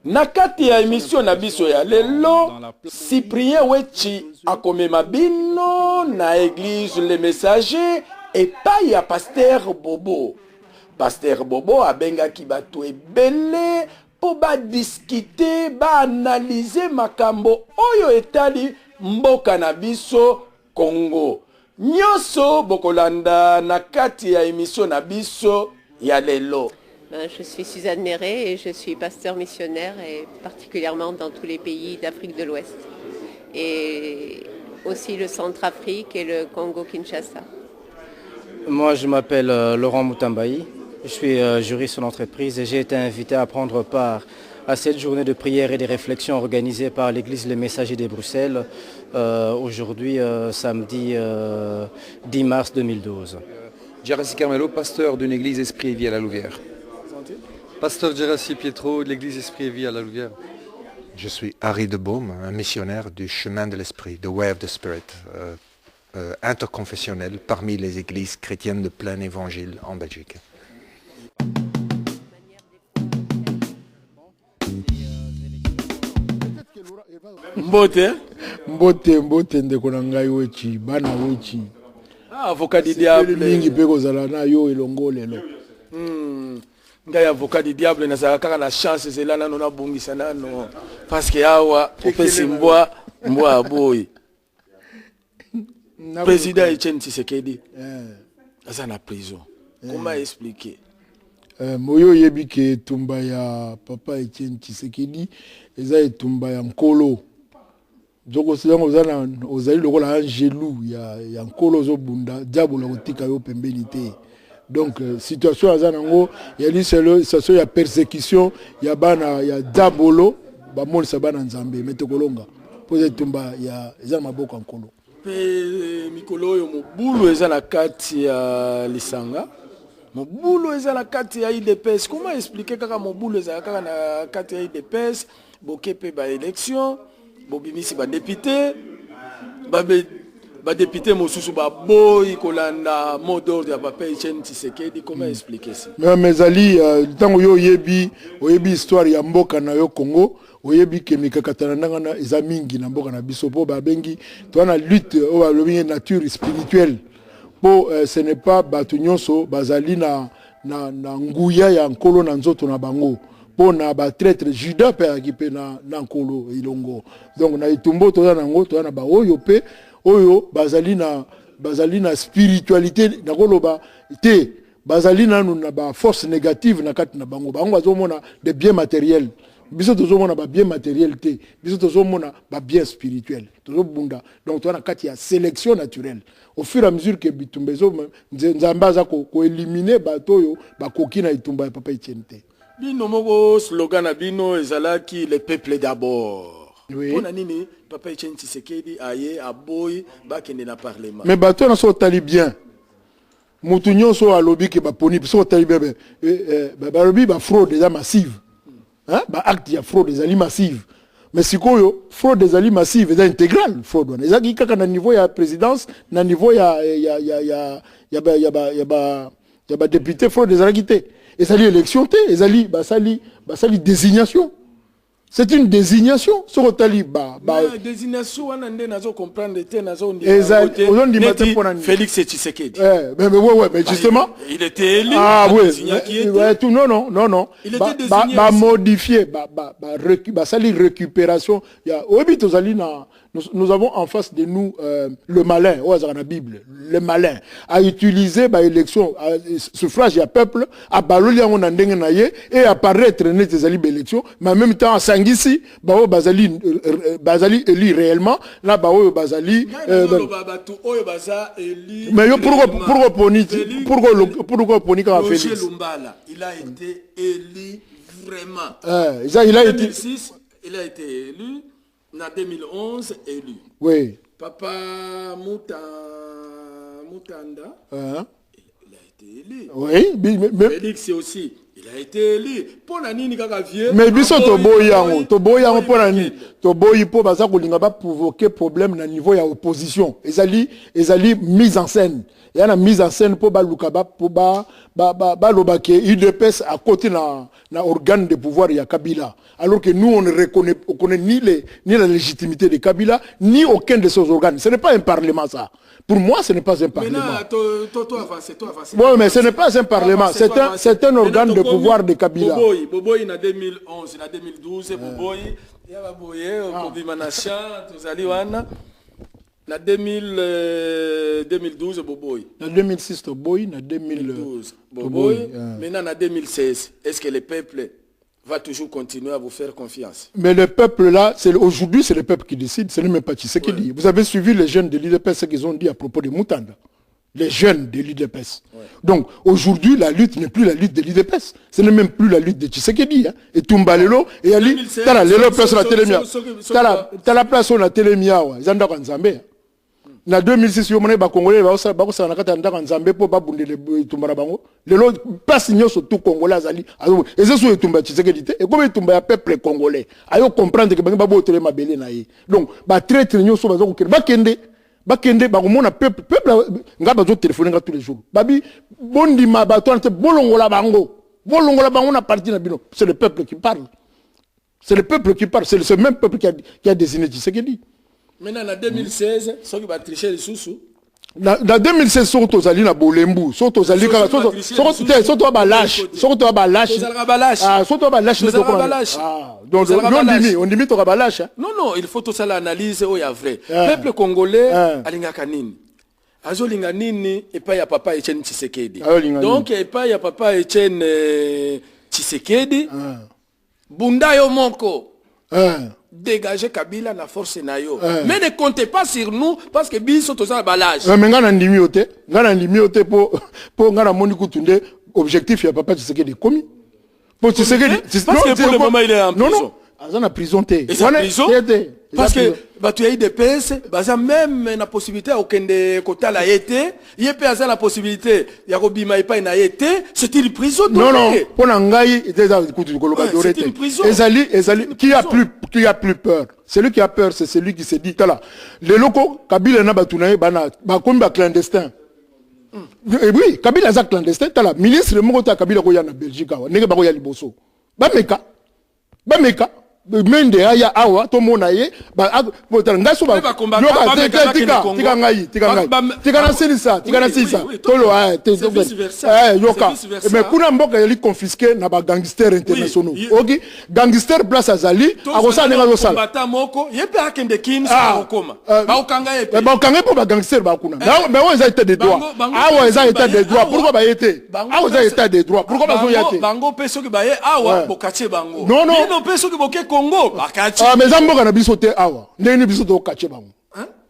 Nakati ya émission na biso ya lelo, Cyprien Wechi akomema bino na église Le Messager et pas ya Pasteur Bobo. Pasteur Bobo abengaki bato ebele po ba discuter, ba analyser makambo oyo etali mboka na biso Congo. Nyoso bokolanda nakati ya émission na biso ya lelo. Je suis Suzanne Néré et je suis pasteur missionnaire et particulièrement dans tous les pays d'Afrique de l'Ouest et aussi le Centrafrique et le Congo-Kinshasa. Moi je m'appelle Laurent Moutambaï, je suis juriste en entreprise et j'ai été invité à prendre part à cette journée de prière et de réflexion organisée par l'église Le Messager de Bruxelles aujourd'hui samedi 10 mars 2012. Gerassi Carmelo, pasteur d'une église Esprit et Vie à la Louvière. Pasteur Gerassi Pietro de l'église Esprit et Vie à la Louvière. Je suis Harry de Baume, un missionnaire du chemin de l'esprit, The Way of the Spirit, interconfessionnel parmi les églises chrétiennes de plein évangile en Belgique. Mbote ndeko na ngai wechi bana wechi. Avocat du diable mingi pe kozala na yo elongo lelo. Ngai avocat du diable na kaka na chance zela nano na bungisa nano parce que awa opesi mbwa aboy. Président Etienne Tshisekedi asa na prison. Comment expliquer? Moyo yebi ke tumba ya papa Etienne Tshisekedi eza etumba ya nkolo. Joko silango ozana ozali lokola angelou ya nkolo zo bunda diable otika yo pembeni te. Donc situation azana ngo yali selo situation ya persécution ya bana ya diabolo ba monisa bana nzambe metekolonga poze tumba ya eza maboko nkolo. Pe mikolo yo mobulu eza na kati ya lisanga. Mobulu eza na kati ya IDPS. Comment expliquer kaka mobulu eza kaka na kati ya IDPS bokepe ba élection bobimisi ba député ba député mosusu ba boy kolanda mot d'ordre ya papa Etienne Tshisekedi. Comment expliquer ça? Mais ali tango yo oyebi histoire ya mboka na yo Congo oyebi ke mikakatana ndanga eza mingi na mboka na biso po ba bengi to na lutte o ba lobi nature spirituelle po ce n'est pas bato nyonso bazali na nguya ya nkolo na nzoto na bango po na ba traître Judas pe akipe na nkolo ilongo. Donc na itumbo to na ngo to na ba oyo pe oyo bazali na spiritualité na koloba te bazali na ba force négative na kati na bango bazomona des biens matériels biso tozomona ba bien matériel te biso tozomona ba bien spirituel tozobunda. Donc to na kati ya sélection naturelle au fur et à mesure que bitumbezo nzamba za ko éliminer bato yo bakoki na itumba ya papa Etienne te. Bino moko slogan na bino ezalaki le peuple d'abord. Oui. Pona nini papa Etienne Tshisekedi aye aboy bakende na parlement. Mais bato na so tali bien. Mutu nyonso alobi ke ba poni so tali bien ba lobi ba fraude eza massive. Hein? Ba acte ya fraude eza massive. Mais sikoyo fraude eza massive eza intégrale fraude wana. Eza kaka na niveau ya présidence na niveau ya député fraude eza kité. Ezali élection te, ezali basali désignation. C'est une désignation sur le taliban. Désignation, on a nazo comprendre te nazo Félix Tshisekedi. Mais justement. Il était élu. Ah oui. Non. Il était désigné. Modifié, sali récupération. Nous avons en face de nous le malin, la Bible, le malin a utilisé l'élection, suffrage du peuple, à baloli en andenge naye et apparaître net des élections, mais en même temps à Sangisi, bazali élu réellement, là bazali. Mais pourquoi poni quand Félix? Il a été élu vraiment. Il a été. Il a été élu. En 2011, élu. Oui. Papa Moutanda, il a été élu. Oui, mais Félix aussi, il Il a été élu. Pour la nini kaka vieux. Mais biso to boyango pour la nini. To boyi pour baza kolinga ba provoquer problème na niveau ya opposition. Ezali mise en scène. Il y a une mise en scène pour Balukaba, pour Lobake, UDPS à côté na organe de pouvoir, il y a Kabila. Alors que nous, on ne connaît ni la légitimité de Kabila, ni aucun de ces organes. Ce n'est pas un parlement, ça. Pour moi, ce n'est pas un parlement. Oui, mais ce n'est pas un parlement. C'est un organe de pouvoir de Kabila. Boboy, en 2011, en 2012, Boboy, il y a Boboy, Kobimanachan, Tozaliwana. En 2012, Boboy. En 2006, Boboy. En 2012, Boboy. Maintenant, en 2016, est-ce que le peuple va toujours continuer à vous faire confiance? Mais le peuple là, aujourd'hui, c'est le peuple qui décide, ce n'est même pas Tshisekedi. Ouais. Vous avez suivi les jeunes de l'UDPS, ce qu'ils ont dit à propos de Moutanda. Les jeunes de l'UDPS. Ouais. Donc, aujourd'hui, la lutte n'est plus la lutte de l'UDPS. Ce n'est même plus la lutte de Tshisekedi. Hein. Et Tumbalelo, et Ali, t'as la place sur la télémia. T'as la place sur la télémia, Zanda Kanzambe. Na 2006 yo mona ba congolais ba ko na kata ndaka nzambe po ba bundele tumbara bango lelo passe nyoso tout congolais azali eze so etumba Tshisekedi te e comme etumba ya peuple congolais ayo comprendre que ba botele mabele na ye donc ba traître nyoso ba zo ba kende ba ko mona peuple nga ba zo téléphoner nga tous les jours babi bondima ba to bolongola bango na parti na bino. C'est le peuple qui parle, c'est le peuple qui parle, c'est ce même peuple qui a désigné Tshisekedi. Maintenant, en 2016, ceux qui vont tricher les sous-sous. Dans 2016, surtout Zali na Bolembu, surtout Zali surtout Balash, surtout Balash. Ah, surtout Balash. Ah, donc on dit to Balash. Non, il faut tout ça l'analyse au ya vrai. Peuple congolais alinga kanini. Azo linga nini et pas ya papa Etienne Tshisekedi. Donc et pas ya papa Etienne Tshisekedi. Bunda yo moko. Dégager Kabila la force nayo. Mais ne comptez pas sur nous parce que biso to ça balage. Mais ngana ndimi ote pour ngana moni kutunde objectif ya papa Tshisekedi komi. Pour Tshisekedi parce que pour le moment il est en prison. Non, azana prison té. Parce que tu as eu des PS, baza même la possibilité aucun de kota la été, yep a la possibilité ya kobima ipa na été, c'est une prison. Non, pour ngai c'est une prison. Ezali qui a plus peur. Celui qui a peur, c'est celui qui se dit tala. Les locaux Kabila na batunaye bana ba komba clandestin. Et oui, Kabila za clandestin tala. Ministre moko ta Kabila ko ya na Belgique wa. Nenge ba ko ya liboso. Ba meka. Mende aya awa to monaye ba ngaso ba tika na silisa tolo yoka mais kuna mboka yali confisqué na ba gangster internationaux oki gangster place azali akosa nenga zo sala bata moko yepe akende kins akoma ba okanga po ba gangster ba kuna mais on a été des droits awa eza état des droits pourquoi ba yete awa eza état des droits pourquoi ba zo yate bango peso ki ba ye awa bokache bango non peso ki boke Congo bakache mais zamboka na bisote awa ndenge bisote okache bango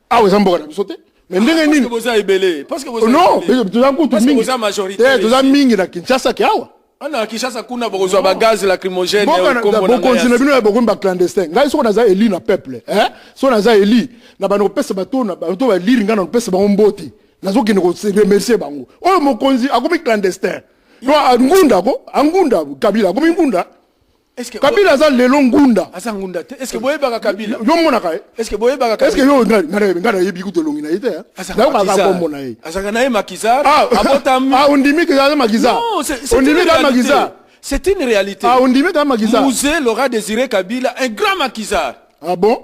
awa zamboka na bisote mais ndenge nini parce que vous avez belé parce que vous non tu as beaucoup mingi vous avez majorité tu as mingi na Kinshasa ki awa ana Kinshasa kuna bokozwa ba gaz lacrymogène comme bon continue bino ya bokomba clandestin ngai soko naza eli na peuple so naza eli na bano pesa bato na bato ba lire ngana pesa bango mbote nazo kine ko remercier bango o mokonzi akomi clandestin no angunda Kabila akomi ngunda. Est-ce que Kabila za lelo ngunda azangunda est-ce que boyeba Kabila yo mona ka est-ce que boyeba Kabila est-ce que yo ngana yebi kuto longi na ite na ka ka kombo na ye azanga na makizar abotami ondimi que za makizar ondimi ka makizar c'est une réalité ondimi ka makizar Mouzé l'aura désiré Kabila un grand makizar bon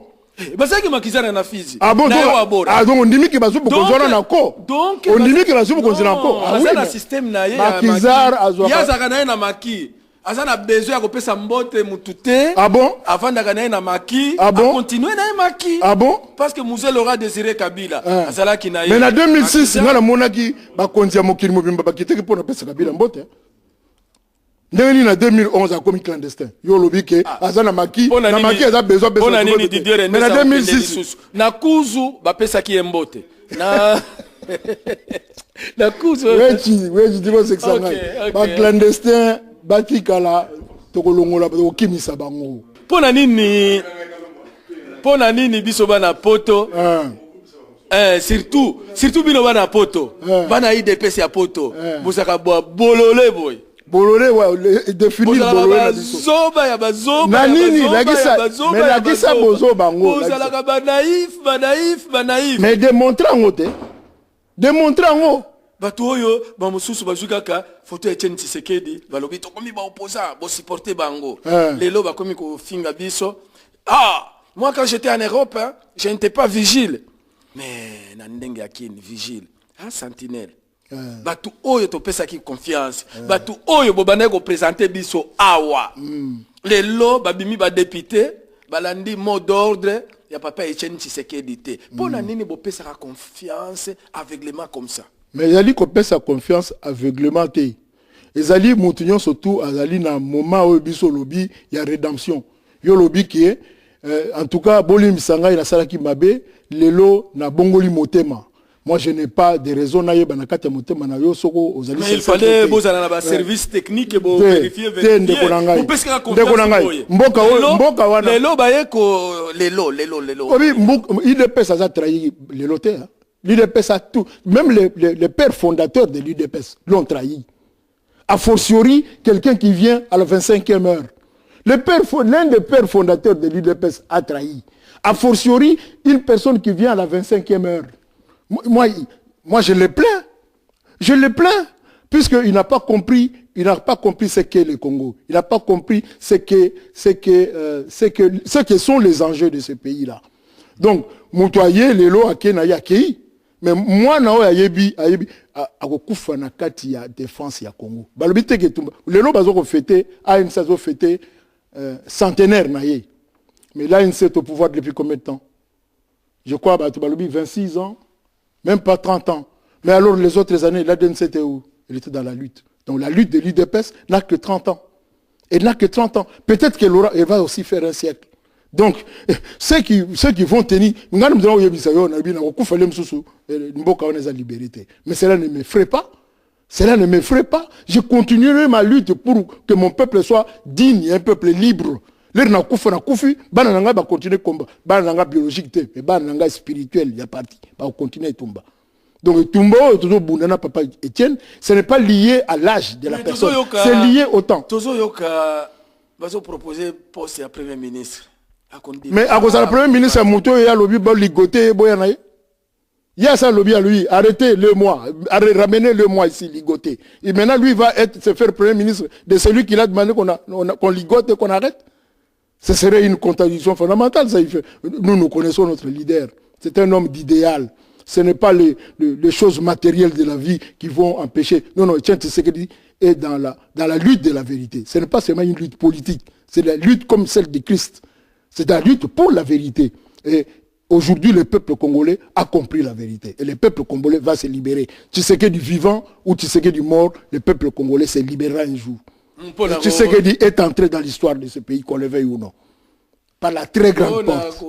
basaki makizar na Fizi bon donc ondimi que bazu bokozona na ko donc ondimi que bazu bokozona na ko na système na ye makizar azwa yazaka na maki azana besoin ya kopesa mbote mutute bon avant d'agana na maki continuer na maki bon parce que Mouzé l'aura désiré Kabila azala ki na mais na 2006 ngala monaki ba konzi ya mokili mobimba bakiteki pona pesa Kabila mbote ndeni na 2011 a commis clandestin yo lobike azana maki na maki aza besoin pona nini Didier mais na 2006 na kuzu ba pesa ki mbote na na kuzu wechi dibo sexanga ba clandestin batikala tokolongola tokimisa bango pona nini biso bana poto surtout bino bana poto bana IDPS ya poto bosaka bolole boy Bololé ouais définir Bololé na biso. Zoba ya bazoba. Na nini lakisa mais lakisa bozo bango. Ozalaka ba naïf. Mais démontrer ngote. Démontrer ngo. Bato oyo ba mususu bazwi kaka photo ya Etienne Tshisekedi balobi tokomi ba opposant bo supporter bango. Lelo bakomi ko finga biso. Ah, moi quand j'étais en Europe, hein, je n'étais pas vigile. Mais na ndenge akini vigile. Ah, sentinelle. Batu oyo to pesa ki confiance. Batu oyo bobane ko présenter biso awa. Lelo babimi ba député, balandi mot d'ordre ya papa Etienne Tshisekedi te. Pona nini bo pesa confiance aveuglément comme ça. Mais il a dit qu'on pèse sa confiance aveuglément. Les alliés montugnons surtout à l'ali na moment où biso lobby il y a rédemption. Yo lobby qui est en tout cas boli misanga ina sala ki mabe lelo na bongoli motema. Moi je n'ai pas de raison na yeba na kata motema na yo soko aux alliés. Mais il fallait bozana na ba service technique et bo vérifier pour pèse la confiance. Mboka wana. Lelo baye ko lelo. Oui, il ne pèse ça trahi lelo te. L'UDPS a tout. Même les pères fondateurs de l'UDPS l'ont trahi. A fortiori, quelqu'un qui vient à la 25e heure. L'un des pères fondateurs de l'UDPS a trahi. A fortiori, une personne qui vient à la 25e heure. Moi, je le plains. Je le plains. Puisqu'il n'a pas compris, ce qu'est le Congo. Il n'a pas compris ce que sont les enjeux de ce pays-là. Donc, Moutoye, Lelo, Akena, Yakei. Mais moi na ayebi akokufa na kati ya défense ya Congo. Balobi te ke tumba. Lelo bazo ko fêter ANC zo fêter centenaire na ye. Mais là ANC est au pouvoir depuis combien de temps? Je crois balobi 26 ans, même pas 30 ans. Mais alors les autres années, l'ADNC était où? Il était dans la lutte. Donc la lutte de l'UDPS n'a que 30 ans. Elle n'a que 30 ans. Peut-être qu'elle va aussi faire un siècle. Donc, ceux qui vont tenir, mais cela ne m'effraie pas. Cela ne m'effraie pas. Je continuerai ma lutte pour que mon peuple soit digne, un peuple libre. L'air na kufa na kufi, bananga va continuer combat. Bananga biologique te, mais bananga spirituel, il y a parti. Va continuer tomba. Donc Tumbo, toujours Bounana, papa Etienne, ce n'est pas lié à l'âge de la personne. C'est lié au temps. Tozo Yoka va se proposer poste à Premier ministre. Mais à cause du Premier ministre, Mouto et lobby ligoté boyanaï. Il y a ça lobby à lui. Arrêtez-le-moi. Ramenez-le-moi ici, ligoté. Et maintenant, lui va se faire Premier ministre de celui qui l'a demandé qu'on ligote et qu'on arrête. Ce serait une contradiction fondamentale. Ça, nous connaissons notre leader. C'est un homme d'idéal. Ce n'est pas les choses matérielles de la vie qui vont empêcher. Non, Etienne Tshisekedi est dans la lutte de la vérité. Ce n'est pas seulement une lutte politique. C'est la lutte comme celle de Christ. C'est la lutte pour la vérité. Et aujourd'hui, le peuple congolais a compris la vérité. Et le peuple congolais va se libérer. Tshisekedi vivant ou Tshisekedi mort, le peuple congolais se libérera un jour. Tshisekedi est entré dans l'histoire de ce pays, qu'on le veuille ou non. Par la très grande porte.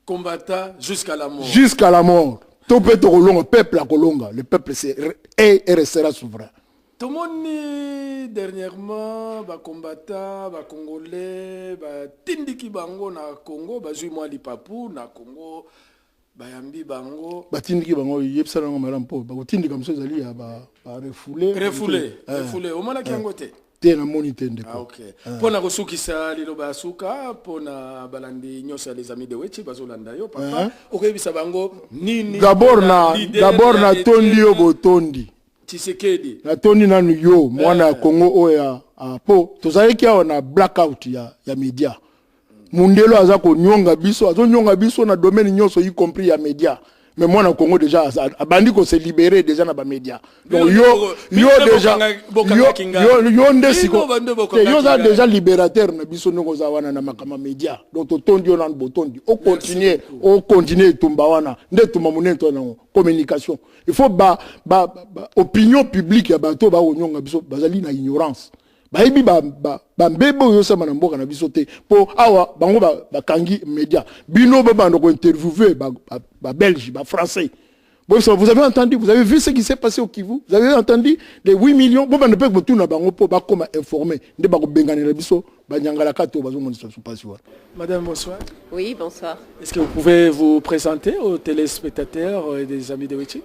Combattant jusqu'à la mort. Jusqu'à la mort. Tout le peuple à Kolonga. Le peuple est et restera souverain. Tout le monde dernièrement, les combattants, les Congolais, les Tindiki Bango na Congo, les Juimoi Lipapou na Congo, les Yambi Bango. Les Tindiki Bango, ils sont là, les Tindiki comme ça, ils sont refoulés. Au moins, qui ont goûté. Ah, ok. Pour na kosukisa lilo basuka, pour na balandi nyosa les amis de Wechi, bazolanda yo, papa. Ok, bisa bango, nini. D'abord na tondi yo botondi. Tshisekedi. Na tondi na yo, mwana Congo oya po. Tozaleki awa na blackout ya media. Mundelo aza ko nyonga biso, azo nyonga biso na domaine nyoso y compris ya media. Mais moi, au Congo, déjà, abandi qu'on s'est libéré déjà dans les médias. Donc, yo déjà libérateur, na biso no zawana na makama média. Donc, tondi on botondi. On continue tumbawana. Nde tumamune to na communication. Il faut opinion publique ya bato ba onyonga biso bazali na ignorance. Baibi mbebo yo sama na mboka na biso te po awa bango kangi média bino bando ko interviewer belge français. Bon, vous avez entendu, vous avez vu ce qui s'est passé au Kivu, vous avez entendu les 8 millions bon ne peut que tout na bango po ba comme informer nde ba ko benganela biso ba nyangala kato bazo monisa supasiwa. Madame, bonsoir. Oui, bonsoir. Est-ce que vous pouvez vous présenter aux téléspectateurs et des amis de Wechi?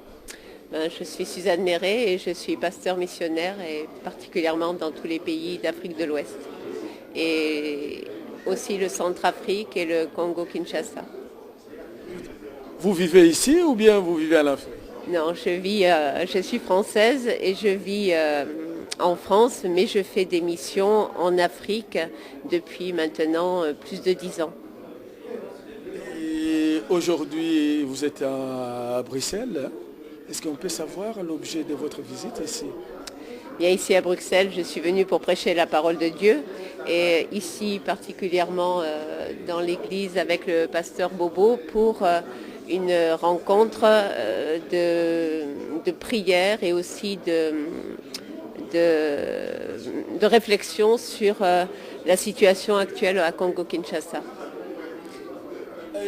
Je suis Suzanne Néret et je suis pasteur missionnaire, et particulièrement dans tous les pays d'Afrique de l'Ouest. Et aussi le Centrafrique et le Congo-Kinshasa. Vous vivez ici ou bien vous vivez à l'Afrique? Non, je suis française et je vis en France, mais je fais des missions en Afrique depuis maintenant plus de 10 ans. Et aujourd'hui, vous êtes à Bruxelles. Est-ce qu'on peut savoir l'objet de votre visite ici? Bien, ici à Bruxelles, je suis venue pour prêcher la parole de Dieu. Et ici, particulièrement dans l'église avec le pasteur Bobo, pour une rencontre de prière et aussi de réflexion sur la situation actuelle à Congo-Kinshasa.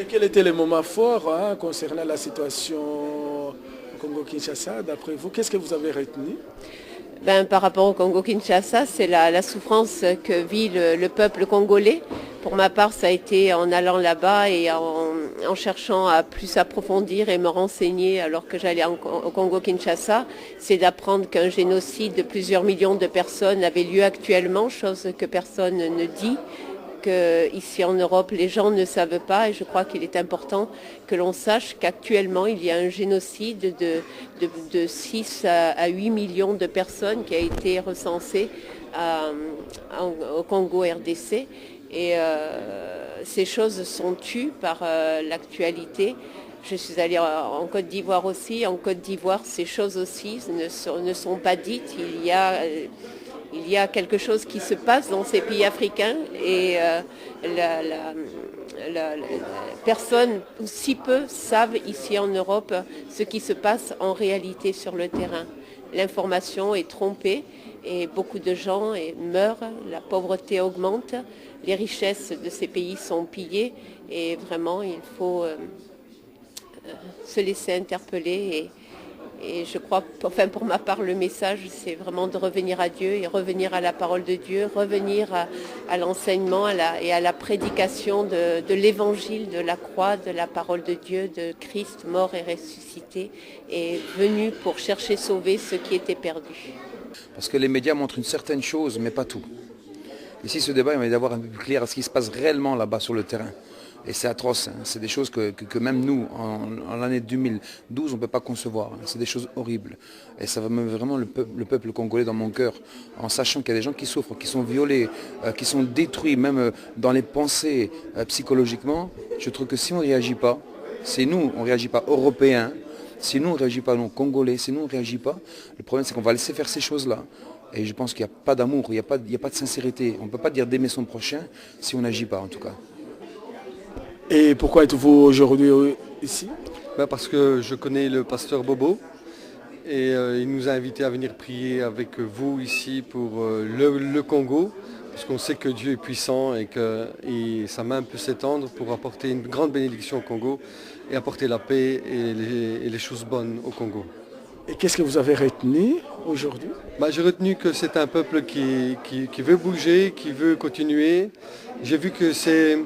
Quels étaient les moments forts concernant la situation au Congo-Kinshasa? D'après vous, qu'est-ce que vous avez retenu? Par rapport au Congo-Kinshasa, c'est la souffrance que vit le peuple congolais. Pour ma part, ça a été en allant là-bas et en cherchant à plus approfondir et me renseigner alors que j'allais au Congo-Kinshasa, c'est d'apprendre qu'un génocide de plusieurs millions de personnes avait lieu actuellement, chose que personne ne dit, qu'ici en Europe, les gens ne savent pas, et je crois qu'il est important que l'on sache qu'actuellement, il y a un génocide de 6 à 8 millions de personnes qui a été recensé au Congo-RDC. Et ces choses sont tues par l'actualité. Je suis allée en Côte d'Ivoire aussi. En Côte d'Ivoire, ces choses aussi ne sont pas dites. Il y a quelque chose qui se passe dans ces pays africains et personne, ou si peu, savent ici en Europe ce qui se passe en réalité sur le terrain. L'information est trompée et beaucoup de gens meurent, la pauvreté augmente, les richesses de ces pays sont pillées et vraiment il faut se laisser interpeller. Et je crois, enfin pour ma part, le message, c'est vraiment de revenir à Dieu et revenir à la parole de Dieu, revenir à l'enseignement et à la prédication de l'évangile, de la croix, de la parole de Dieu, de Christ mort et ressuscité, et venu pour chercher sauver ceux qui étaient perdus. Parce que les médias montrent une certaine chose, mais pas tout. Ici, ce débat, il va d'avoir un peu plus clair à ce qui se passe réellement là-bas sur le terrain. Et c'est atroce, hein. C'est des choses que même nous, en l'année 2012, on ne peut pas concevoir. Hein. C'est des choses horribles. Et ça va me vraiment le peuple congolais dans mon cœur, en sachant qu'il y a des gens qui souffrent, qui sont violés, qui sont détruits, même dans les pensées, psychologiquement. Je trouve que si on ne réagit pas, c'est nous, on ne réagit pas européens, si nous on ne réagit pas, non, congolais, si nous on ne réagit pas, le problème c'est qu'on va laisser faire ces choses-là. Et je pense qu'il n'y a pas d'amour, il n'y a pas de sincérité. On ne peut pas dire d'aimer son prochain si on n'agit pas en tout cas. Et pourquoi êtes-vous aujourd'hui ici? Parce que je connais le pasteur Bobo et il nous a invités à venir prier avec vous ici pour le Congo, parce qu'on sait que Dieu est puissant et que sa main peut s'étendre pour apporter une grande bénédiction au Congo et apporter la paix et les choses bonnes au Congo. Et qu'est-ce que vous avez retenu aujourd'hui? J'ai retenu que c'est un peuple qui veut bouger, qui veut continuer. J'ai vu que c'est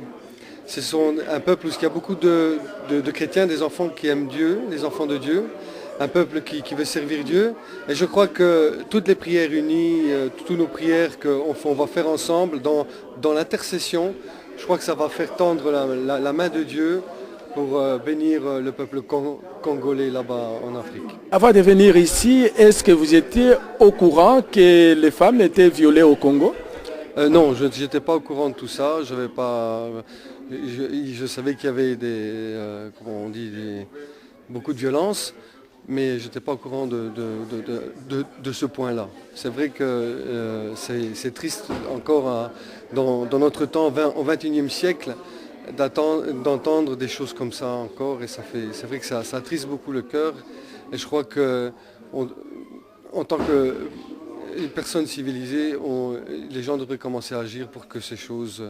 un peuple où il y a beaucoup de chrétiens, des enfants qui aiment Dieu, des enfants de Dieu, un peuple qui veut servir Dieu. Et je crois que toutes les prières unies, toutes nos prières qu'on va faire ensemble dans l'intercession, je crois que ça va faire tendre la main de Dieu pour bénir le peuple congolais là-bas en Afrique. Avant de venir ici, est-ce que vous étiez au courant que les femmes étaient violées au Congo? Non, je n'étais pas au courant de tout ça. Je savais qu'il y avait beaucoup de violence, mais je n'étais pas au courant de ce point-là. C'est vrai que c'est triste encore dans notre temps, au XXIe siècle, d'entendre des choses comme ça encore, et c'est vrai que ça attriste beaucoup le cœur. Et je crois que en tant que personnes civilisées, les gens devraient commencer à agir pour que ces choses,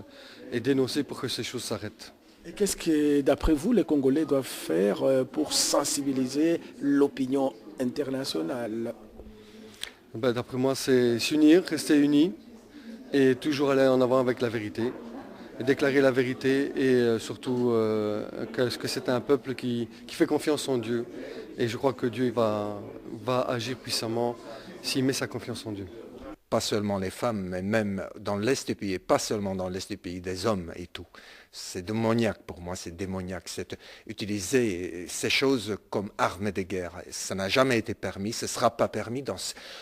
et dénoncer pour que ces choses s'arrêtent. Et qu'est-ce que, d'après vous, les Congolais doivent faire pour sensibiliser l'opinion internationale? D'après moi, c'est s'unir, rester unis, et toujours aller en avant avec la vérité, et déclarer la vérité, et surtout que c'est un peuple qui fait confiance en Dieu, Et je crois que Dieu va agir puissamment s'il met sa confiance en Dieu. Pas seulement les femmes, mais même dans l'Est du pays, et pas seulement dans l'Est du pays, des hommes et tout. C'est démoniaque pour moi, c'est démoniaque. C'est utiliser ces choses comme armes de guerre. Ça n'a jamais été permis, ce ne sera pas permis dans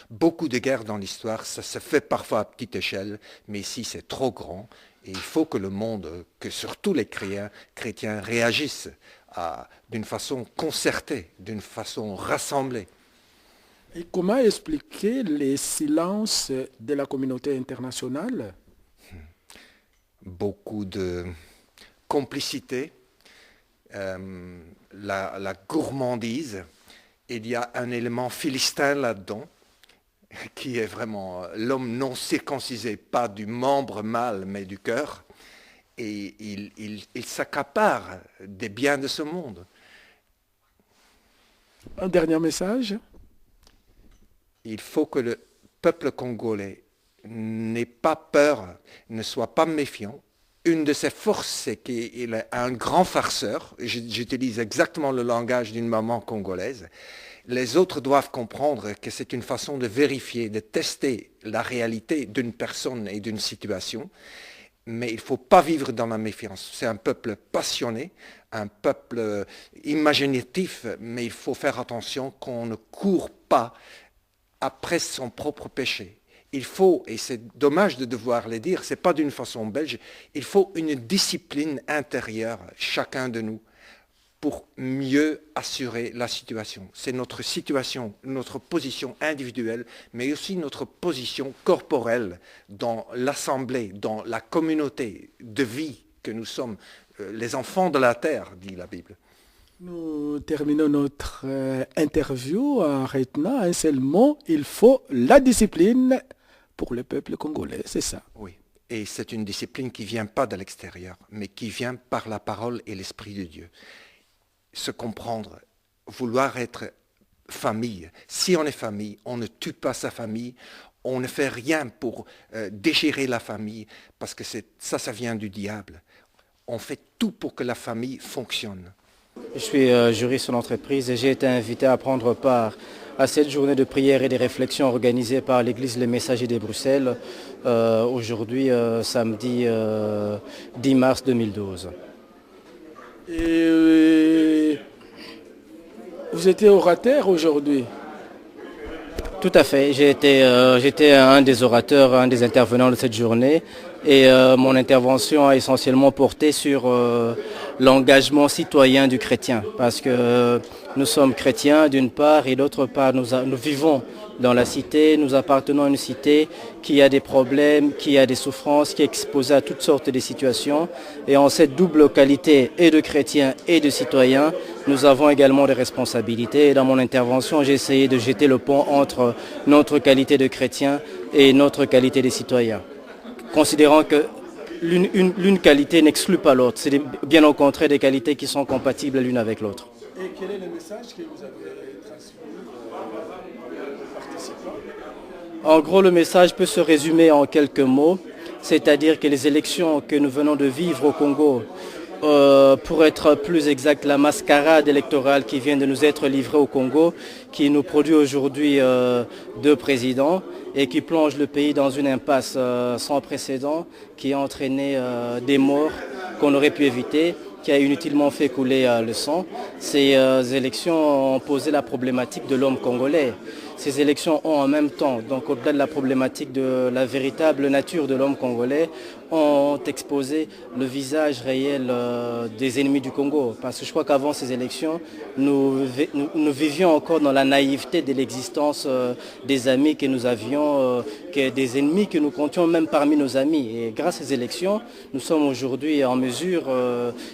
beaucoup de guerres dans l'histoire. Ça se fait parfois à petite échelle, mais ici c'est trop grand. Et il faut que le monde, que surtout les chrétiens réagissent d'une façon concertée, d'une façon rassemblée. Et comment expliquer les silences de la communauté internationale? Beaucoup de complicité, la gourmandise. Il y a un élément philistin là-dedans, qui est vraiment l'homme non circoncisé, pas du membre mâle, mais du cœur. Et il s'accapare des biens de ce monde. Un dernier message? Il faut que le peuple congolais n'ait pas peur, ne soit pas méfiant. Une de ses forces, c'est qu'il est un grand farceur. J'utilise exactement le langage d'une maman congolaise. Les autres doivent comprendre que c'est une façon de vérifier, de tester la réalité d'une personne et d'une situation. Mais il ne faut pas vivre dans la méfiance. C'est un peuple passionné, un peuple imaginatif, mais il faut faire attention qu'on ne court pas après son propre péché. Il faut, et c'est dommage de devoir le dire, ce n'est pas d'une façon belge, il faut une discipline intérieure, chacun de nous, pour mieux assurer la situation. C'est notre situation, notre position individuelle, mais aussi notre position corporelle dans l'assemblée, dans la communauté de vie que nous sommes, les enfants de la terre, dit la Bible. Nous terminons notre interview en retenant un seul mot, il faut la discipline pour le peuple congolais, c'est ça. Oui, et c'est une discipline qui ne vient pas de l'extérieur, mais qui vient par la parole et l'Esprit de Dieu. Se comprendre, vouloir être famille. Si on est famille, on ne tue pas sa famille, on ne fait rien pour déchirer la famille, parce que ça vient du diable. On fait tout pour que la famille fonctionne. Je suis juriste en entreprise et j'ai été invité à prendre part à cette journée de prière et de réflexion organisée par l'Église Les Messagers de Bruxelles aujourd'hui, samedi 10 mars 2012. Et vous étiez orateur aujourd'hui? Tout à fait, j'étais un des orateurs, un des intervenants de cette journée et mon intervention a essentiellement porté sur l'engagement citoyen du chrétien parce que nous sommes chrétiens d'une part et d'autre part nous vivons dans la cité, nous appartenons à une cité qui a des problèmes, qui a des souffrances, qui est exposée à toutes sortes de situations. Et en cette double qualité et de chrétien et de citoyen, nous avons également des responsabilités. Et dans mon intervention, j'ai essayé de jeter le pont entre notre qualité de chrétien et notre qualité de citoyen. Considérant que l'une qualité n'exclut pas l'autre, c'est bien au contraire des qualités qui sont compatibles l'une avec l'autre. Et quel est le message que vous avez transmis aux participants? En gros, le message peut se résumer en quelques mots, c'est-à-dire que les élections que nous venons de vivre au Congo, pour être plus exact, la mascarade électorale qui vient de nous être livrée au Congo, qui nous produit aujourd'hui deux présidents et qui plonge le pays dans une impasse sans précédent, qui a entraîné des morts qu'on aurait pu éviter, qui a inutilement fait couler le sang. Ces élections ont posé la problématique de l'homme congolais. Ces élections ont en même temps, donc au-delà de la problématique de la véritable nature de l'homme congolais, ont exposé le visage réel des ennemis du Congo. Parce que je crois qu'avant ces élections, nous vivions encore dans la naïveté de l'existence des amis que nous avions, des ennemis que nous comptions même parmi nos amis. Et grâce à ces élections, nous sommes aujourd'hui en mesure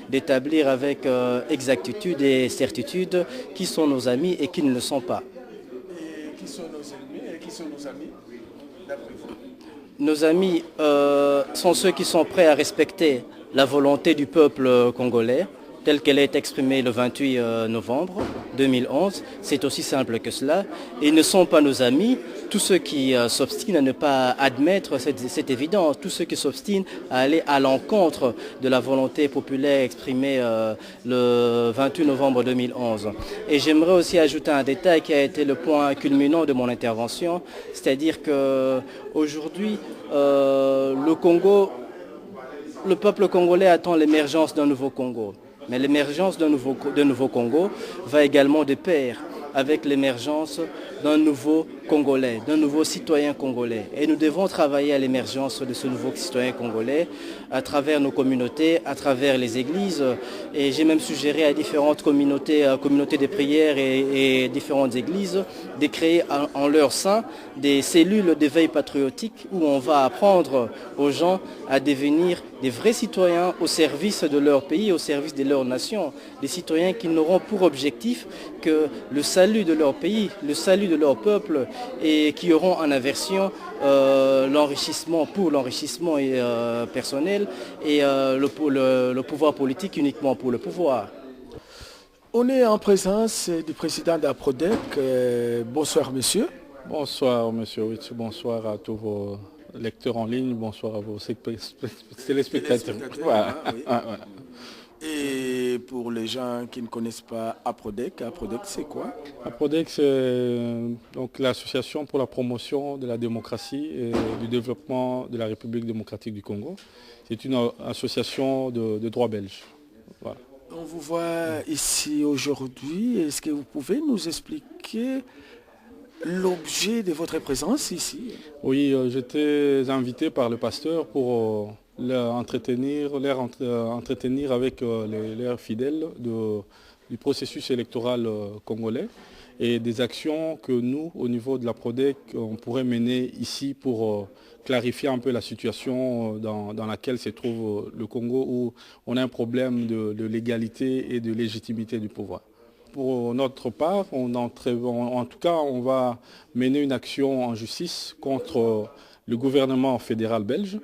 d'établir avec exactitude et certitude qui sont nos amis et qui ne le sont pas. Qui sont nos ennemis et qui sont nos amis, d'après vous? Nos amis sont ceux qui sont prêts à respecter la volonté du peuple congolais, telle qu'elle est exprimée le 28 novembre 2011. C'est aussi simple que cela. Ils ne sont pas nos amis. Tous ceux qui s'obstinent à ne pas admettre cette évidence, tous ceux qui s'obstinent à aller à l'encontre de la volonté populaire exprimée le 28 novembre 2011. Et j'aimerais aussi ajouter un détail qui a été le point culminant de mon intervention, c'est-à-dire qu'aujourd'hui, le Congo, le peuple congolais attend l'émergence d'un nouveau Congo. Mais l'émergence d'un nouveau Congo va également de pair avec l'émergence d'un nouveau Congolais, d'un nouveau citoyen congolais. Et nous devons travailler à l'émergence de ce nouveau citoyen congolais à travers nos communautés, à travers les églises. Et j'ai même suggéré à différentes communautés de prière et différentes églises de créer en leur sein des cellules d'éveil patriotique où on va apprendre aux gens à devenir des vrais citoyens au service de leur pays, au service de leur nation. Des citoyens qui n'auront pour objectif que le salut de leur pays, le salut de leur peuple, et qui auront en aversion l'enrichissement pour l'enrichissement personnel et le pouvoir politique uniquement pour le pouvoir. On est en présence du président d'Aprodec. Bonsoir monsieur. Bonsoir monsieur Witch, bonsoir à tous vos lecteurs en ligne, bonsoir à vos téléspectateurs. Voilà. Oui. Voilà. Et pour les gens qui ne connaissent pas Aprodec, Aprodec c'est quoi? Aprodec c'est donc l'association pour la promotion de la démocratie et du développement de la République démocratique du Congo. C'est une association de droit belge. Voilà. On vous voit ici aujourd'hui. Est-ce que vous pouvez nous expliquer l'objet de votre présence ici? Oui, j'étais invité par le pasteur pour entretenir avec leurs fidèles du processus électoral congolais et des actions que nous, au niveau de la PRODEC, on pourrait mener ici pour clarifier un peu la situation dans laquelle se trouve le Congo, où on a un problème de légalité et de légitimité du pouvoir. Pour notre part, en tout cas, on va mener une action en justice contre le gouvernement fédéral belge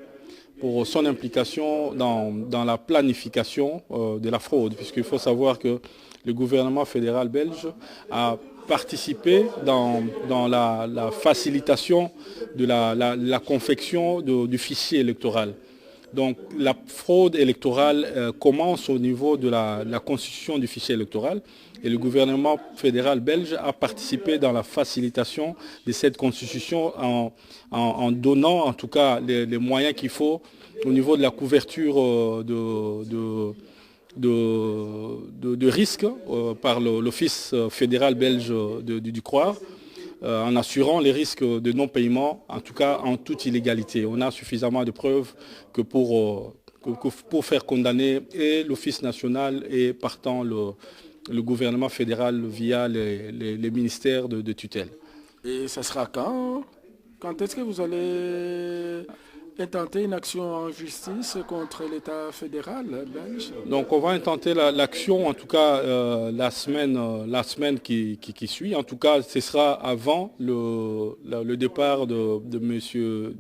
pour son implication dans la planification de la fraude, puisqu'il faut savoir que le gouvernement fédéral belge a participé dans la facilitation de la confection du fichier électoral. Donc la fraude électorale commence au niveau de la constitution du fichier électoral et le gouvernement fédéral belge a participé dans la facilitation de cette constitution en donnant en tout cas les moyens qu'il faut au niveau de la couverture de risques par l'Office fédéral belge du CROIR, en assurant les risques de non-paiement, en tout cas en toute illégalité. On a suffisamment de preuves que pour faire condamner et l'Office national et partant le gouvernement fédéral via les ministères de tutelle. Et ça sera quand? Quand est-ce que vous allez intenter une action en justice contre l'État fédéral belge? Donc on va intenter l'action, en tout cas la semaine qui suit. En tout cas, ce sera avant le départ de M.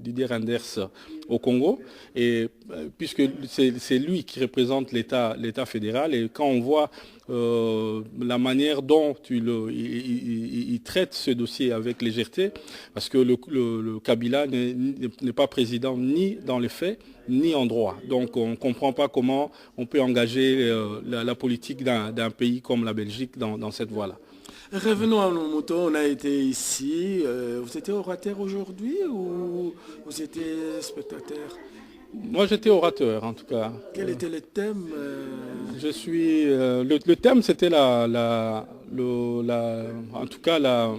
Didier Reynders au Congo. Et puisque c'est lui qui représente l'État fédéral, et quand on voit la manière dont il traite ce dossier avec légèreté, parce que le Kabila n'est pas président ni dans les faits, ni en droit. Donc on ne comprend pas comment on peut engager la politique d'un pays comme la Belgique dans cette voie-là. Revenons à nos moutons, on a été ici. Vous étiez orateur aujourd'hui ou vous étiez spectateur? Moi j'étais orateur en tout cas. Quel était le thème? Le thème c'était en tout cas la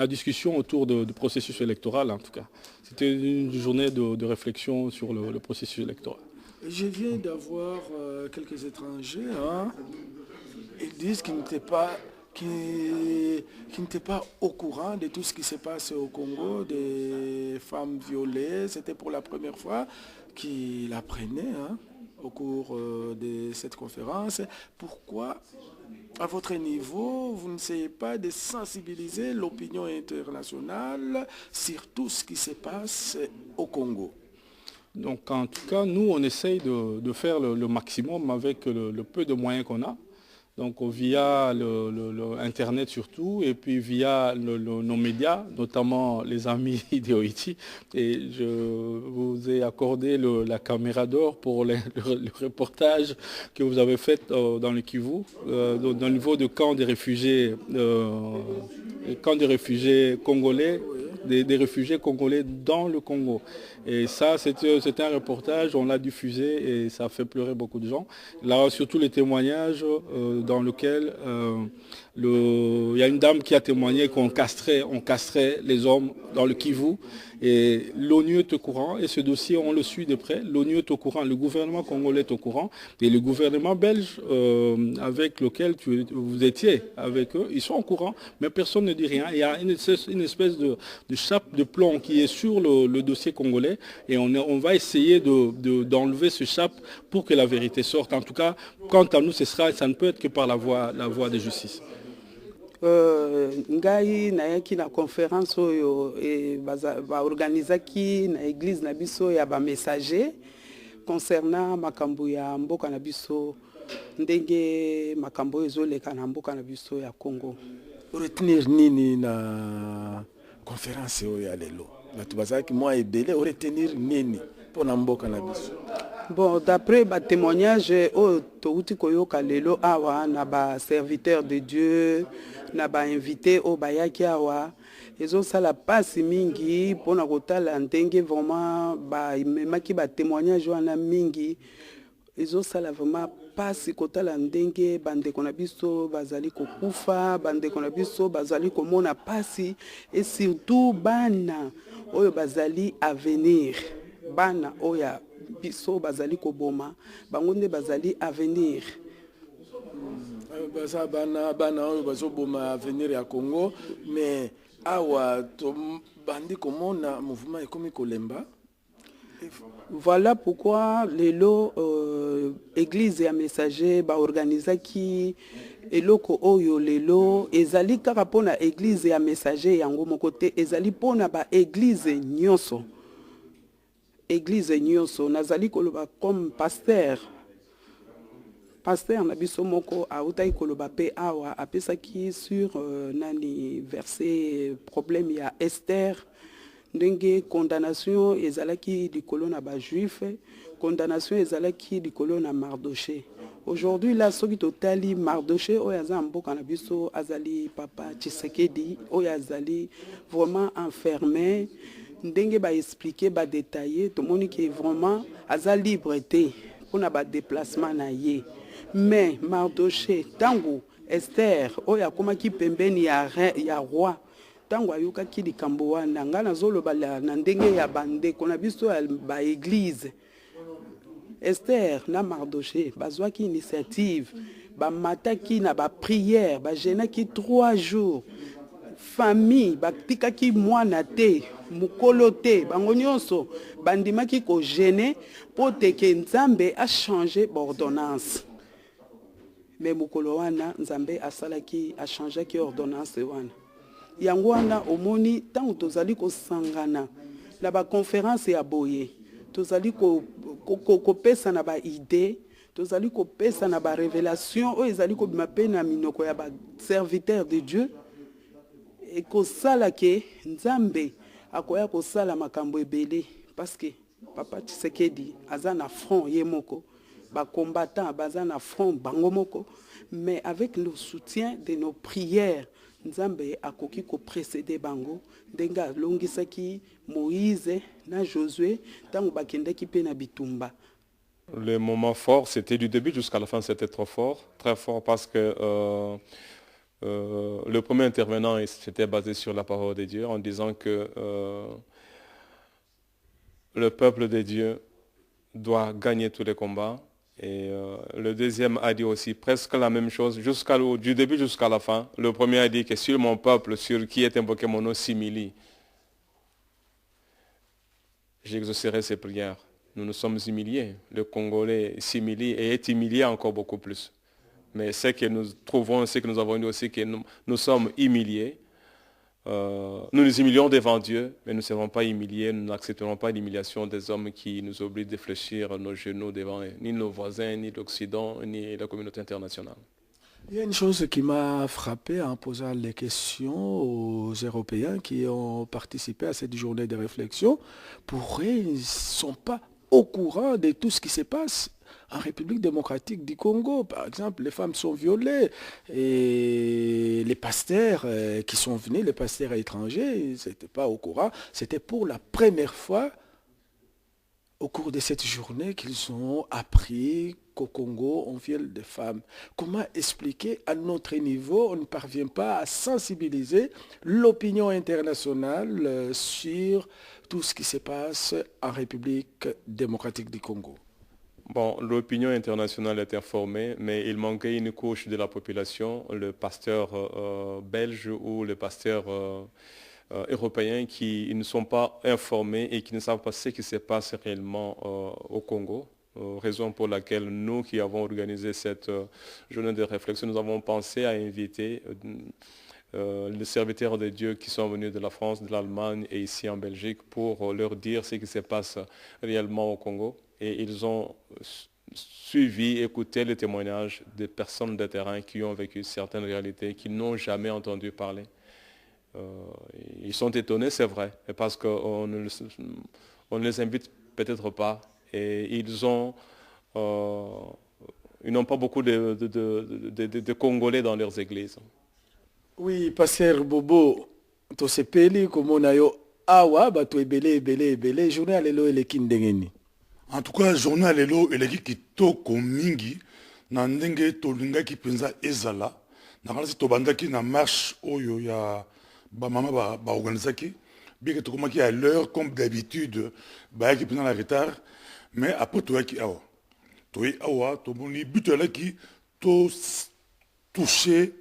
discussion autour du processus électoral en tout cas. C'était une journée de réflexion sur le processus électoral. Je viens d'avoir quelques étrangers. Ils disent qu'ils n'étaient pas au courant de tout ce qui se passe au Congo, des femmes violées. C'était pour la première fois qu'ils apprenaient au cours de cette conférence. Pourquoi, à votre niveau, vous n'essayez pas de sensibiliser l'opinion internationale sur tout ce qui se passe au Congo? Donc en tout cas, nous, on essaye de faire le maximum avec le peu de moyens qu'on a. Donc via Internet surtout, et puis via nos médias, notamment les amis d'Oiti. Et je vous ai accordé la caméra d'or pour le reportage que vous avez fait dans le Kivu, dans le niveau de camp des réfugiés congolais, des réfugiés congolais dans le Congo. Et ça, c'était un reportage, on l'a diffusé et ça a fait pleurer beaucoup de gens. Là, surtout les témoignages dans lesquels il y a une dame qui a témoigné qu'on castrait les hommes dans le Kivu. Et l'ONU est au courant, et ce dossier, on le suit de près. L'ONU est au courant, le gouvernement congolais est au courant, et le gouvernement belge avec lequel vous étiez avec eux, ils sont au courant, mais personne ne dit rien. Il y a une espèce de chape de plomb qui est sur le dossier congolais, et on va essayer d'enlever ce chape pour que la vérité sorte. En tout cas, quant à nous, ça ne peut être que par la voie de justice. Ngai nayaki na conférence oyo baorganizaki na église na biso ya ba messager concernant makambo ya mboka na biso ndenge makambo ezoleka na mboka na biso ya Congo. Retenir nini na conférence oyo ya lelo? Bato bazaki mwa ebele retenir nini pona mboka na biso? Bon, d'après ba témoignage o touti koyoka lelo awa na ba serviteur de Dieu na ba invité o bayaki awa ezo sala pasi mingi pona kotala ndenge vraiment ba memaki ba témoignage wana mingi ezo sala vraiment pasi kotala ndenge bandeko na biso bazali kokufa, bandeko na biso bazali komona pasi, et surtout bana oyo bazali à venir, bana oya biso bazali koboma bango nde bazali à venir. Bana oyo bazoboma avenir ya Congo, mais awa to bandi komona mouvement ekomi kolemba. Voilà pourquoi lelo église ya messager ba organisaki eloko oyo lelo ezali kaka pona église ya messager yango moko te, ezali pona ba église nyonso. Église nyonso nazali koloba comme pasteur na biso moko autaki koloba pe awa apesaki sur nani verset problème ya Esther, ndenge condamnation ezalaki likolo na ba juif, condamnation ezalaki likolo na Mardoché. Aujourd'hui là soki totali Mardoché oyo aza mboka na biso azali papa Tshisekedi oyo azali vraiment enfermé, ndenge ba expliquer ba détailler to moni que vraiment aza libre te pona ba déplacement na ye. Mais Mardoché tango Esther oyo akomaki pembeni ya roi tango ayokaki likambo wana nga nazoloba na ndenge ya bandeko na biso ya ba église, Esther na Mardoché bazwaki initiative bamataki na ba prière bajenaki 3 jours, famille batikaki mwana te mukolo te bango nyonso bandimaki ko gêner po teke Nzambe a changé ordonnance. Mais mukolo wana Nzambe asalaki a changé ki ordonnance wana. Yango wana omoni tango tozali ko sangana na ba conférence ya boye, tozali ko pesa na ba idée, tozali ko pesa na ba révélation o ezali ko bimape na minoko ya ba serviteur de Dieu, et ko sala ke Nzambe akoya ko sala makambo ebele parce que papa Tshisekedi aza na front ye moko, ba combattant baza na front bango moko, mais avec le soutien de nos prières Nzambe akoki ko précéder bango ndenga longisaki Moïse na Josué tango bakendaki pe na bitumba. Le moment fort, c'était du début jusqu'à la fin, c'était très fort parce que le premier intervenant s'était basé sur la parole de Dieu en disant que le peuple de Dieu doit gagner tous les combats. Et le deuxième a dit aussi presque la même chose, du début jusqu'à la fin. Le premier a dit que sur mon peuple, sur qui est invoqué mon nom, s'humilie, j'exaucerai ses prières. Nous nous sommes humiliés. Le Congolais s'humilie et est humilié encore beaucoup plus. Mais ce que nous trouvons, ce que nous avons dit aussi, que nous sommes humiliés nous nous humilions devant Dieu, mais nous ne serons pas humiliés, nous n'accepterons pas l'humiliation des hommes qui nous obligent de fléchir nos genoux devant ni nos voisins, ni l'Occident, ni la communauté internationale. Il y a une chose qui m'a frappé en posant les questions aux Européens qui ont participé à cette journée de réflexion. Pour eux, ils ne sont pas au courant de tout ce qui se passe en République démocratique du Congo. Par exemple, les femmes sont violées et les pasteurs qui sont venus, les pasteurs étrangers, ils n'étaient pas au courant. C'était pour la première fois au cours de cette journée qu'ils ont appris qu'au Congo, on viole des femmes. Comment expliquer à notre niveau, on ne parvient pas à sensibiliser l'opinion internationale sur tout ce qui se passe en République démocratique du Congo? Bon, l'opinion internationale est informée, mais il manquait une couche de la population, le pasteur belge ou le pasteur européens qui ne sont pas informés et qui ne savent pas ce qui se passe réellement au Congo. Raison pour laquelle nous qui avons organisé cette journée de réflexion, nous avons pensé à inviter les serviteurs de Dieu qui sont venus de la France, de l'Allemagne et ici en Belgique pour leur dire ce qui se passe réellement au Congo. Et ils ont suivi, écouté les témoignages des personnes de terrain qui ont vécu certaines réalités, qui n'ont jamais entendu parler. Ils sont étonnés, c'est vrai, parce qu'on ne les invite peut-être pas. Et ils n'ont pas beaucoup de Congolais dans leurs églises. Oui, pasteur Bobo, to sepeli komona yo awa bato ebele journée lelo eleki ndengeni. En tout cas, journée lelo eleki kitoko mingi na ndenge tolingaki penza ezala. Na kalasi tobandaki na marche oyo ya ba mama ba organisaki. Bien que tokomaki à l'heure comme d'habitude, ba ki penza na retard, mais après toyaki awa. Toyi awa to boni but eleki to toucher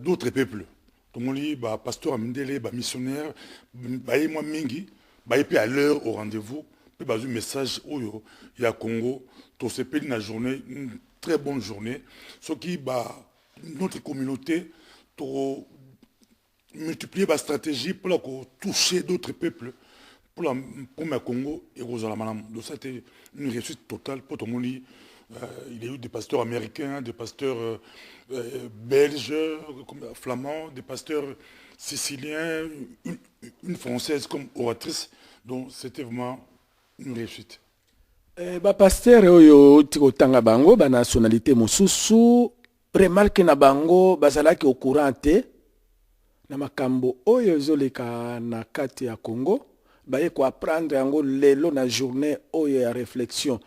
d'autres peuples. Tout le monde, bah, pasteur Amindele, bah, missionnaire, bah, moi mingi, bah, et puis à l'heure au rendez-vous, puis bah, un message au il y a Congo, tout se paye une journée, une très bonne journée. Ce qui, bah, notre communauté, pour multiplier la stratégie pour toucher d'autres peuples, pour le Congo et Rosalamana. Donc ça a été une réussite totale pour tout le monde. Il y a eu des pasteurs américains, des pasteurs belges, flamands, des pasteurs siciliens, une française comme oratrice. Donc c'était vraiment une réussite. Pasteur oyo tikotanga bango ba nationalité mosusu remarque na bango bazalaki au courant te na makambo oyo zoleka na kati ya Congo baye ko apprendre yango lelo na journée oyo ya réflexion.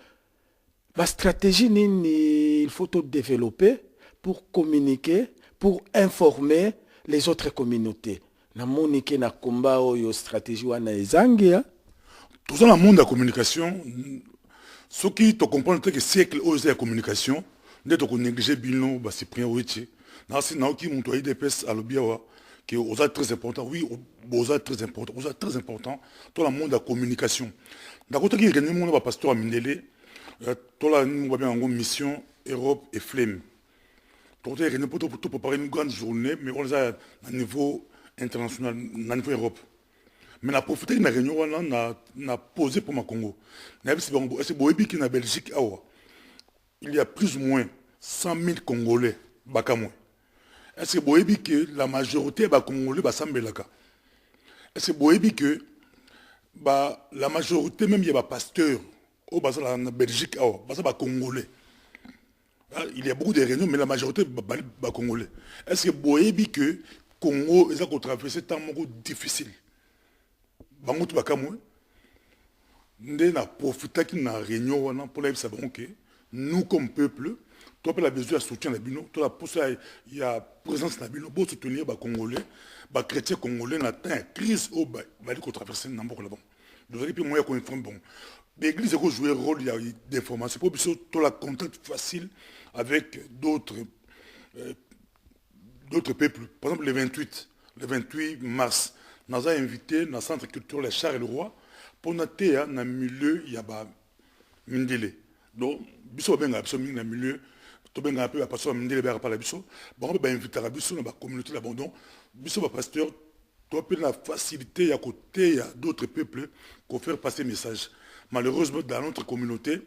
La stratégie il faut tout développer pour communiquer, pour informer les autres communautés. Na monike na komba oyo stratégie wana ezangia. Tout ça dans le monde de la communication, ce qui te comprend que siècle oyo la communication, ne te négliger bilno ba Cyprien Ouechi. Na si na oki montoyi des pes à l'obiawa qui est très important. Oui, très important. Tout le monde de la communication. D'accord, qui est le monde pasteur Amindele. Tout la mission Europe et Flemme. Pour préparer une grande journée, mais on a à niveau international, à niveau Europe. Mais on a profité de la réunion, on a posé pour ma Congo. C'est Boébi qui est en Belgique. Il y a plus ou moins 100 000 Congolais. Est-ce que Boébi que la majorité des Congolais sont Belaka? Est-ce que Boébi que la majorité même il y a des pasteurs en Belgique, Congolais. Il y a beaucoup de réunions, mais la majorité est Congolais. Est-ce que vous voyez que le Congo est traversé un temps difficile? Nous avons profité de la réunion pour savoir que nous, comme peuple, nous avons besoin de soutien. Il y a présence de la pour soutenir les Congolais, les chrétiens congolais dans la crise où ils traversent un temps. Nous avons l'église a joué un rôle d'information pour que la contact facile avec d'autres peuples. Par exemple, le 28 mars, nous avons invité dans le centre culturel Charles le Roi pour noter dans le milieu, il y a Mindele. Donc, nous avons dans le milieu, nous avons un pasteur Mindele, nous avons invité dans la communauté d'abandon, nous avons un pasteur tu as la facilité à côté à d'autres peuples pour faire passer le message. Malheureusement, dans notre communauté,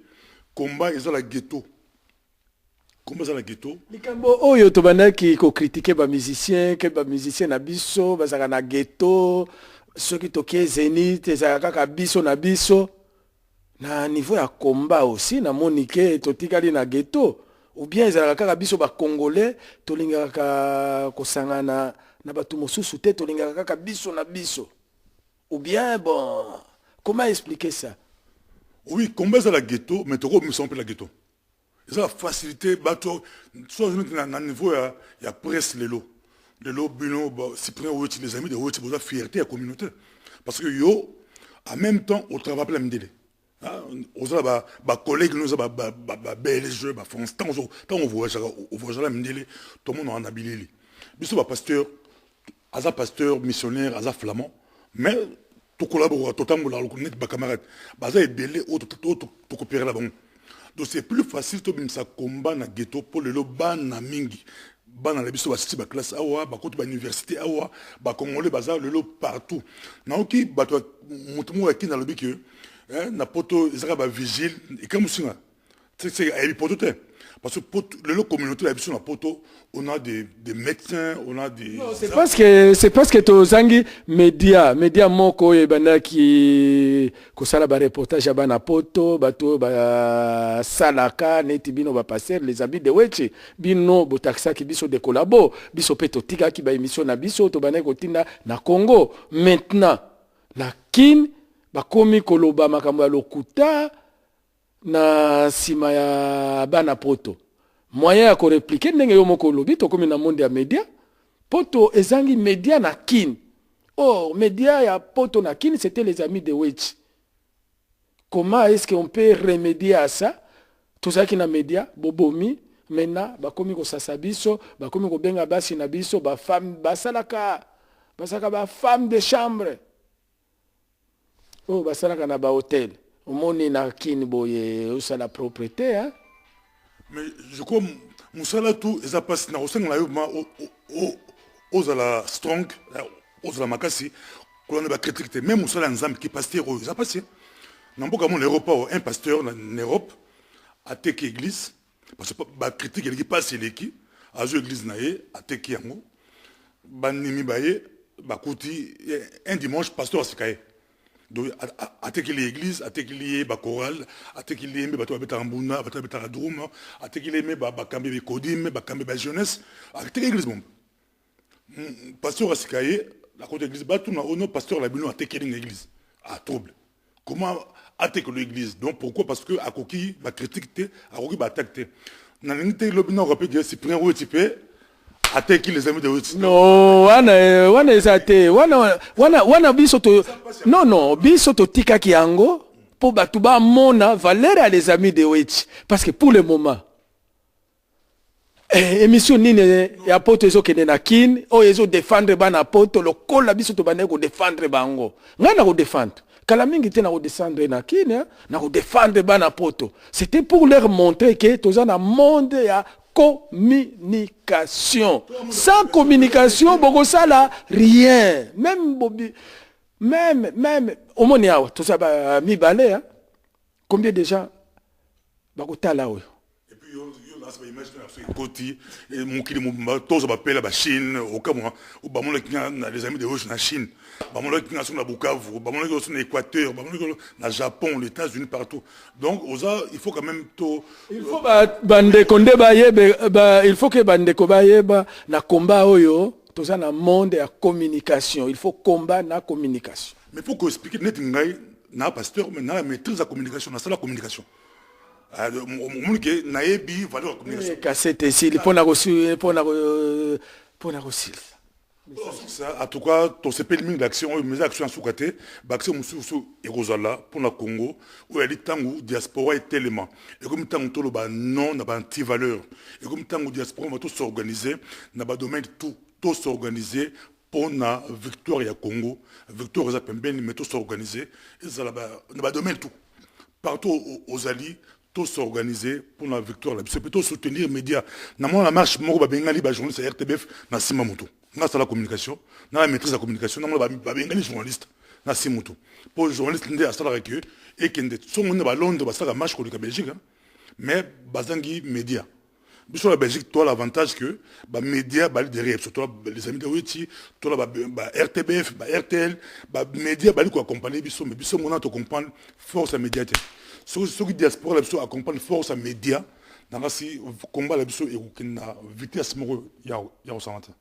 combat est dans la ghetto. Combat est dans la ghetto. Likambo oyo tobandaki ko critiquer ba musicien na biso bazaka na ghetto soki tokie Zénith ezaka kaka biso na biso na niveau ya combat aussi na monike totikali na ghetto ou bien ezaka kaka biso ba congolais tolingaka kosangana na batu mosusu te tolingaka kaka biso na biso ou bien bon comment expliquer ça? Oui, combat est dans la ghetto mais tu me semble la ghetto. C'est la facilité, soit à niveau, il y a presse les lots. Les lots, si prend les amis de Woti, vous avez fierté à la communauté. Parce que yo, en même temps, au travail, plein de délai. Aux collègues, nous avons des jeux, tant on voit la même délai, tout le monde en a habilité. Bis pasteur, asa pasteur, missionnaire, asa flamand, mais tout collabore, tout le monde a camarade. Baza est délai, tout coopérer là-bas. Donc c'est plus facile de faire combat dans le ghetto pour le ban na mingi. Ban na biso ba siti ba classe awa, ba koto ba université awa, ba congolais bazar le partout. Na oki ba to mutumu aki na lobi que na poto ezaka ba vigile et comme ça. C'est ay poto te. Parce que le communauté la biso na poto, on a des médecins, on a des non, c'est parce que to zangi média moko e bana ki ko sala ba reportage bana poto bato ba salaka neti bino ba passer les habits de weche bino botaxa ki biso de collabo biso peto tika ki ba émission na biso to bana ko tinda na Congo maintenant na kin ba komi koloba makambo ya lokuta na sima ya bana poto moyen ya ko répliquer ndenge yo moko lobi to komi na monde ya média poto ezangi média na kin oh média ya poto na kin c'était les amis de Wechi. Comment est-ce qu'on peut remédier à ça? Tout ça qui na média bobomi maintenant ba komi ko sasabiso ba komi ko benga basi na biso ba femme basalaka ba femme de chambre oh basalaka na ba hôtel. Au monde na kin boye usa la propriété hein. Mais je crois musala tout eza passe na osanga la ma aux la strong aux la makasi qu'on a ba critiquer même musala nzambe qui pasteur eza passé na mboka mon l'aéroport un pasteur en Europe a teke église parce que ba critique qui passe l'équipe a joué église naé a teke yango ba nimi baye ba kuti un dimanche pasteur asikaye. Donc, à l'église, à la chorale, à la mbuna, à la drum, à la kodim, à la jeunesse, à l'église. Pasteur Asikaye, la côté de l'église, on pasteur la bino à l'église. À trouble. Comment attaquer l'église? Donc pourquoi? Parce que à Koki va critiquer, à Koki va attaquer. Dans l'unité l'opinion européenne, c'est prendre où tu peux. Attaquer les amis de Woti. Non, wana ezate, wana biso to non, biso to tika kiango pour batuba mona valeur à les amis de Woti parce que pour le moment émission nini ya poto ezo kene na kin o ezo défendre bana poto le kola biso to bana ko défendre bango ngana ko défendre kala mingi te na ko descendre na kin na ko défendre bana poto c'était pour leur montrer que toza na monde ya communication. Sans communication, beaucoup ça là, rien. Même au monde tout ça mi balé hein. Combien de gens bakota là oui. Et puis yo là ça imagine côté et mon qui tous ça appelle la Chine au Cameroun ou ba mon les amis de Roche na Chine. Ba mon qui sont na Bukavu, ba mon qui sont na Équateur, ba mon na Japon, les États-Unis partout. Donc il faut quand même tout il faut bande konde ba yebe il faut que bande ko ba yeba na combat oyo toza na monde ya communication, il faut combat na communication. Mais pour qu'on explique net ngai na pasteur mais na maîtrise la communication, na la communication. Mon que naebi valeur la communication. Cassette ici, pour na reçu pour na reçu. En tout cas, ton CP d'action, mes actions sous côté, l'action sous Erosala pour le Congo, où il y a des temps où diaspora est tellement. Et comme temps où tout le non n'a pas anti-valeur. Et comme temps où diaspora va tout s'organiser, n'a pas domaine tout s'organiser pour la victoire au Congo. Victoire aux Apembeni, mais tout s'organiser. Et ça n'a pas domaine tout. Partout aux alliés, tout s'organiser pour la victoire. C'est plutôt soutenir les médias. N'a pas la marche, moi, je vais journaliste à RTBF, na Simamoto. nga sala communication na la maîtrise de la communication na ba bengali journaliste na simuto pour journaliste ndé asala que et kende songo ne ba Londres ba sala match contre la Belgique mais bazangi média biso la Belgique toi l'avantage que ba média ba derrière surtout les amis de Weti toi ba RTBF ba RTL ba média ba ko accompagner biso mais biso mona to comprendre force médiatique ce qui diaspora la biso accompagne force média dans la si combat la biso et na vitesse mo ya o samata